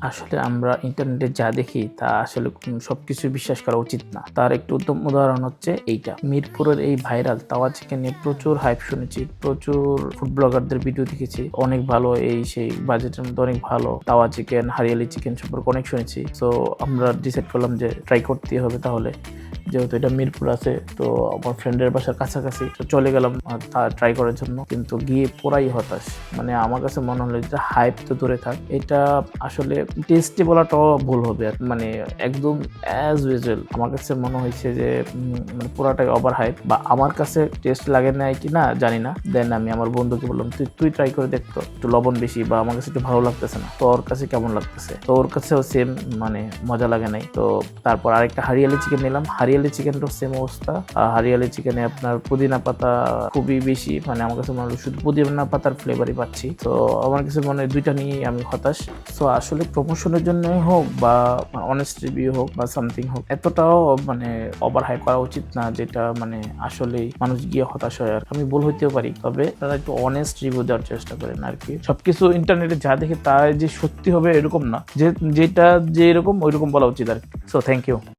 আসলে আমরা ইন্টারনেটে যা দেখি তা আসলে সবকিছু বিশ্বাস করা উচিত না। তার একটু উত্তম উদাহরণ হচ্ছে এইটা, মিরপুরের এই ভাইরাল তাওয়া চিকেন নিয়ে প্রচুর হাইপ শুনেছি, প্রচুর ফুড ব্লগারদের ভিডিও দেখেছি, অনেক ভালো, এই সেই বাজেটের মধ্যে অনেক ভালো তাওয়া চিকেন, হারিয়ালি চিকেন সম্পর্কে অনেক শুনেছি। সো আমরা ডিসাইড করলাম যে ট্রাই করতেই হবে, তাহলে যেহেতু এটা মিরপুর আছে, তো আমার ফ্রেন্ডের বাসার কাছাকাছি, তো চলে গেলাম ট্রাই করার জন্য। কিন্তু গিয়ে পুরাই হতাশ, মানে আমার কাছে মনে হলো যে হাইপ তো দূরে থাক, এটা আসলে টেস্টি বলাটাও ভুল হবে আর, মানে একদম অ্যাজ ইউজুয়াল আমার কাছে মনে হয়েছে যে মানে পুরাটাই ওভার হাইপ, বা আমার কাছে টেস্ট লাগে নাই কি না জানি না। দেন আমি আমার বন্ধুকে বললাম তুই ট্রাই করে দেখতো, একটু লবণ বেশি বা আমার কাছে একটু ভালো লাগতেছে না, তো ওর কাছে কেমন লাগতেছে, তো ওর কাছেও সেম, মানে মজা লাগে নাই। তো তারপর আরেকটা হারিয়ালি চিকেন নিলাম, হারিয়ালি চিকেনটাও সেম অবস্থা। হারিয়ালি চিকেনে আপনার পুদিনা পাতা খুবই বেশি, মানে আমার কাছে মনে হলো শুধু পুদিনা পাতার ফ্লেভারই পাচ্ছি। তো আমার কাছে মনে হয় দুইটা নিয়েই আমি হতাশ। সো আসলে প্রমোশনের জন্য হোক বা অনেস্ট রিভিউ হোক বা সামথিং হোক, এতটাও মানে ওভার হাইপ করা উচিত না, যেটা মানে আসলেই মানুষ গিয়ে হতাশ হয়। আর আমি ভুল হইতেও পারি, তবে তারা একটু অনেস্ট রিভিউ দেওয়ার চেষ্টা করেন আর কি। সবকিছু ইন্টারনেটে যা দেখে তা যে সত্যি হবে এরকম না, যেটা যে এরকম ওইরকম বলা উচিত আর কি। So thank you.